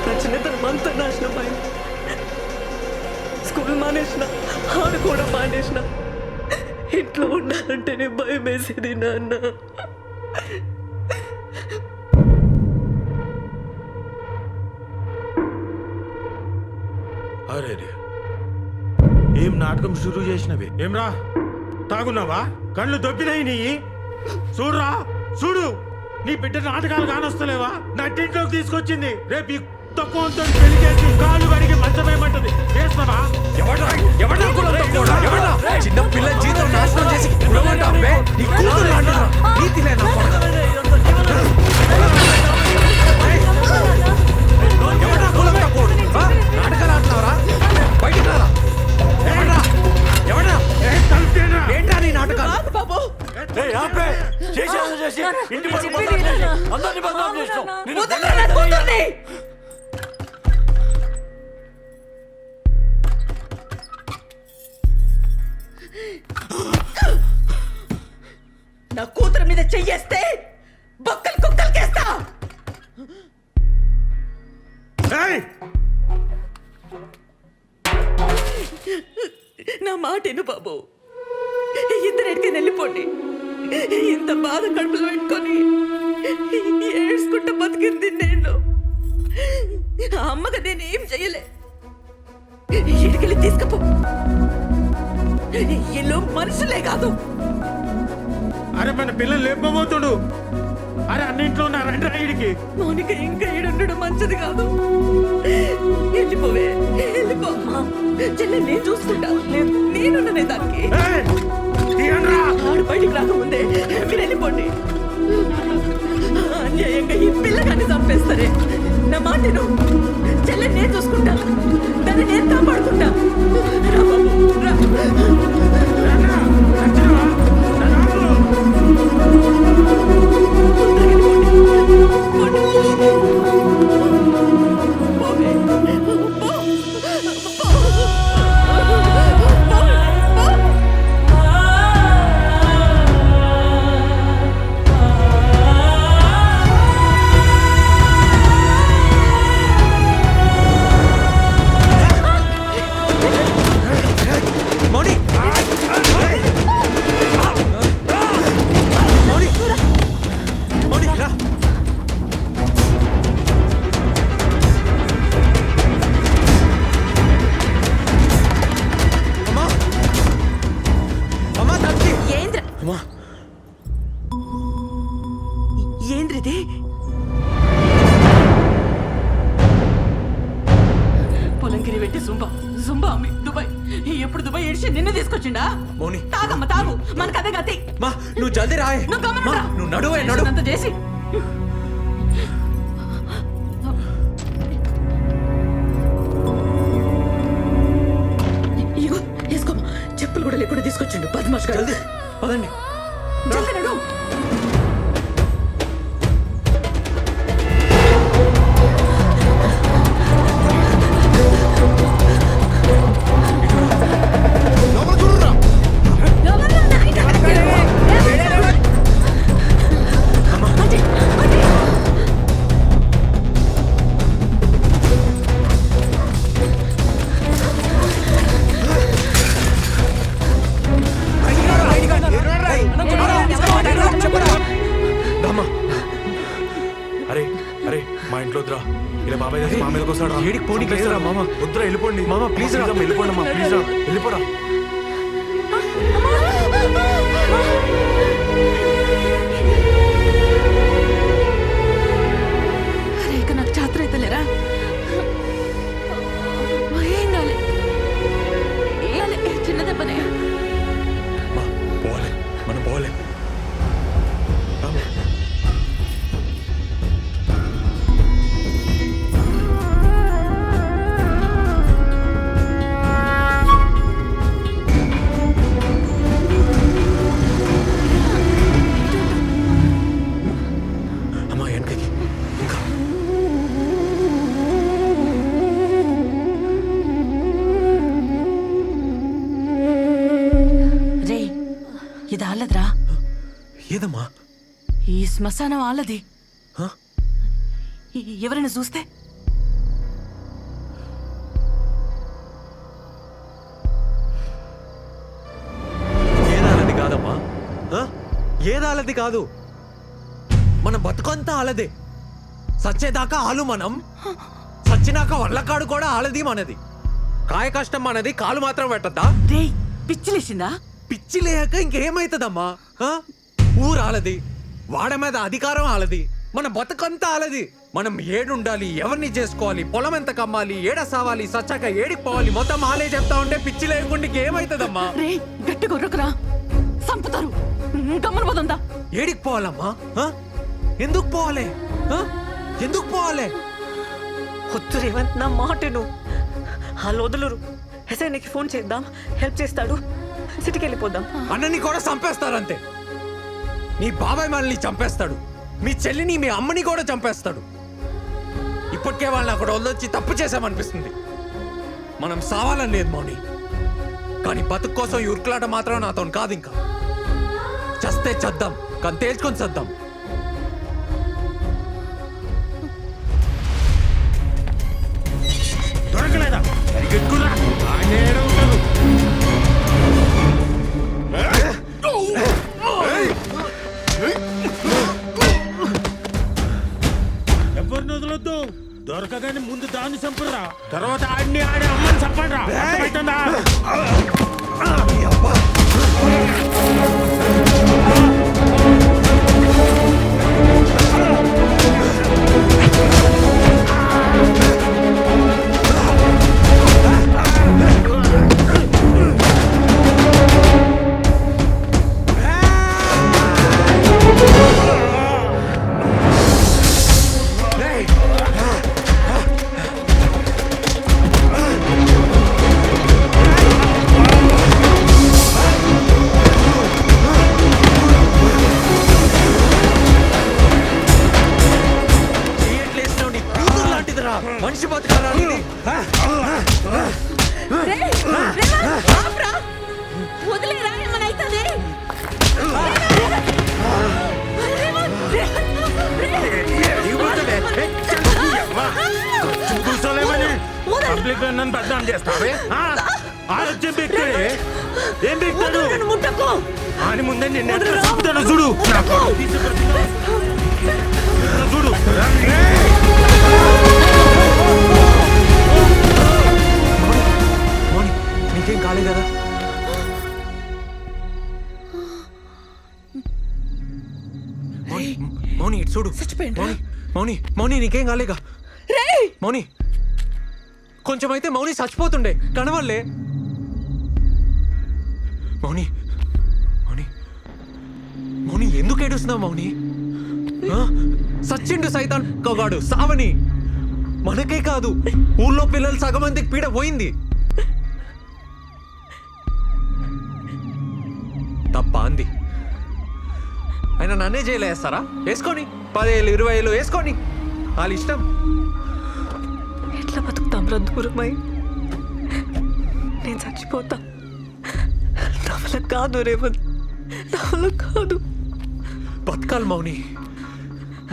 నా చిన్నతనం అంతా నాశనం అయింది. స్కూల్ మానేసిన, ఆడుకోవడం మానేసిన, ఇంట్లో ఉండాలంటేనే భయం వేసేది నాన్న. అరే ఏం నాటకం షురూ చేసినవి? ఏమ్రా తాగున్నావా? కళ్ళు దొబ్బినాయి నీ. చూడురా చూడు, నీ బిడ్డ నాటకాలు కానొస్తలేవా? నట్టింట్లోకి తీసుకొచ్చింది. రేపు ఈ తక్కువతో పెళ్లి చేసి కాళ్ళు కడిగి మంచమేమంటది. చేస్తావా? చిన్న పిల్ల జీవితం నాశనం చేసి నీ కూతురు అంటున్నా. నీతి లేదా? నాటకాలు ఆడుతున్నావరా? బయటికి రారా. ఏంటా నీ నాటకాలు? నా కూతురు మీద చెయ్యేస్తే బొక్కలు కుక్కలకేస్తా. నా మాటేను బాబు, ఇద్దరెడికి వెళ్ళిపోండి. ఇంత బాధ కడుపులో పెట్టుకొని ఏడ్చుకుంటూ బతికింది నేను. అమ్మగా నేనేం చెయ్యలే. ఇడికెళ్ళి తీసుకపో. ఇల్లు మనుషులే కాదు. అరే మన పిల్లలు లేపబోతుడు. అరే అన్నింట్లో ఉన్నారంటే ఇడికి. మౌనిక ఇంకా ఈడుండడం మంచిది కాదు. వెళ్ళిపోవే, వెళ్ళిపో. చెల్లె నేను చూసుకుంటా. నేనున్ననే దానికి. ఆడు బయటికి రాకముందే మీరు వెళ్ళిపోండి. అన్యాయంగా ఈ పిల్లగాన్ని చంపేస్తారే. నా మాటను చెల్లె నేను చూసుకుంటా. దాన్ని నేను కాపాడుకుంటా. రా బాబు రా. ఏంద్రిది? పొలంగిరి పెట్టి జుంబా అమ్మి దుబాయ్. ఎప్పుడు దుబాయ్ ఏడిచి నిన్ను తీసుకొచ్చిండా? మౌని తాగమ్మ తాగు, మనకు అదే గతి. మా నువ్వు జల్దీ రాయ్. నువ్వు నడువే నడు. అంత చేసి ఇగో వేసుకో. చెప్పులు కూడా లేకుండా తీసుకొచ్చిండు బద్మాష్ గారు. జల్దీ పదండి. జల్దీ నడు. మా ఇంట్లో వద్దురా. ఇలా బాబాయ్ దగ్గర మా మీదకి వస్తాడు. ఏడికి పోనీ లేదురా మామ. వద్దురా, వెళ్ళిపోండి మామ ప్లీజ్ రా. వెళ్ళిపోండి అమ్మా, ప్లీజ్ రా, వెళ్ళిపోరా. ఇక నాకు చాత్ర అవుతలేరా? ఏం కాలే, చిన్న దెబ్బనే. పోలే, మనం పోలే. ఇది ఆళ్ళదిరా. ఏదమ్మా? ఈ శ్మశానం ఆళ్ళది. ఎవరైనా చూస్తే ఏది ఆలది కాదు, మన బతుకంతా ఆలదే. సచ్చేదాకా ఆలు మనం, సచ్చినాక వల్లకాడు కూడా ఆలది మనది. కాయ కష్టం మనది, కాలు మాత్రం పెట్టద్దా? రేయ్ పిచ్చిలేసిందా? పిచ్చి లేక ఇంకేమైతుందమ్మా? ఊరు ఆలది, వాడ మీద అధికారం ఆలది, మన బతుకంతా ఆలది. మనం ఏడుండాలి, ఎవరిని చేసుకోవాలి, పొలం ఎంత కమ్మాలి, ఏడ సావాలి, సచ్చాక ఏడికి పోవాలి, మొత్తం ఆలే చెప్తా ఉంటే పిచ్చి లేకుండా ఇంకేమైతుందమ్మా? రే గట్టి కొర్రకురా, సంపుతారు. గమ్మన పోతుందా? ఏడికి పోవాలమ్మా? ఎందుకు పోవాలి? ఎందుకు పోవాలి? వద్దు రేవంత్, నా మాటను. వాళ్ళు వదలరు. ఎస్ఐకి ఫోన్ చేద్దాం, హెల్ప్ చేస్తాడు. సిటీకి వెళ్ళిపోదాం. అన్నని కూడా చంపేస్తారంతే. నీ బాబాయ్ మనల్ని చంపేస్తాడు, మీ చెల్లిని మీ అమ్మని కూడా చంపేస్తాడు. ఇప్పటికే వాళ్ళని అక్కడ వదిలొచ్చి తప్పు చేశామనిపిస్తుంది. మనం సావాలని లేదు మౌని, కానీ బతుకు కోసం ఈ ఉరుకులాట మాత్రం నాతో కాదు. ఇంకా చస్తే చద్దాం, కానీ తేల్చుకొని చద్దాం. దొరకలేదా? ఎక్కురా, ఆడేడ ఉండదు. ఎవరిని వదలొద్దు. దొరకగానే ముందు దాన్ని చంపురా, తర్వాత ఆడిని ఆడే అమ్మని చంపండి. అర్థమవుతుందా? మనిషి బతకాలా ఇది? పబ్లిక్ నన్ను బద్నాం చేస్తావే? ఆలోచన పెట్టాడే. ఏం పెట్టాడు అని ముందే నిన్న చూడు. చూడు నీకేం కాలే కదా? మౌని ఇటు చూడు. మౌని మౌని నీకేం కాలేగా? మౌని కొంచెం అయితే మౌని చచ్చిపోతుండే, కనవల్లే. మౌని మౌని మౌని ఎందుకు ఏడుస్తున్నావు మౌని? సచ్చిండు సైతాన్ కగాడు సావని. మనకే కాదు, ఊళ్ళో పిల్లలు సగం మందికి పీడ పోయింది. తప్ప అంది ఆయన నన్నే జైలు వేస్తారా? వేసుకొని 10,000 20,000 వేసుకొని, వాళ్ళ ఇష్టం. ఎట్లా బతుకుతాం రా దూరమై? నేను చచ్చిపోతా. నా వల్ల కాదు రేవంత్, నా వల్ల కాదు. బతకాలి మౌని,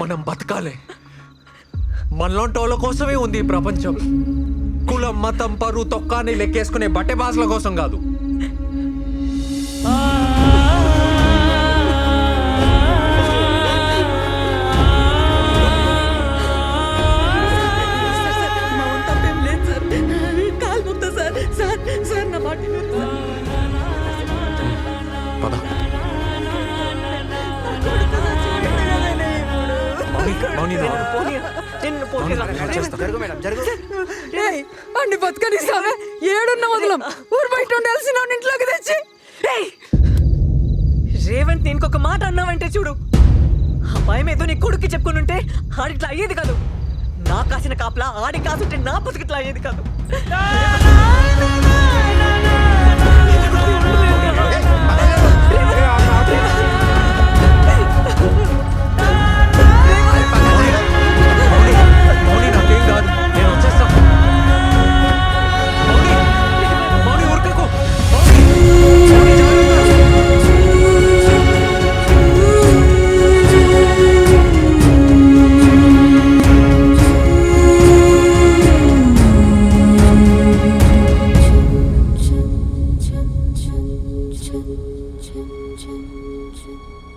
మనం బతకాలి. మనలోంటోళ్ళ కోసమే ఉంది ఈ ప్రపంచం. కులం మతం పరువు తొక్కాన్ని లెక్కేసుకునే బట్టె బాసుల కోసం కాదు. పద. మౌని అన్ని బతకనిస్తావే, ఏడున్న వదలం. ఊరు బయట ఉండాల్సిన ఇంట్లోకి తెచ్చి. రేవంత్ నేను ఇంకొక మాట అన్నావంటే చూడు, ఆ భయం ఏదో నీ కొడుక్కి చెప్పుకుని ఉంటే ఆడిట్లా అయ్యేది కాదు. నా కాసిన కాపలా ఆడి కాసుంటే నా బతుకిట్లా అయ్యేది కాదు. మౌని నాకేం కాదు, నేను వచ్చేస్తా. మౌని మౌని ఉరకకు. మౌని జాగ్రత్త. ch ch ch ch ch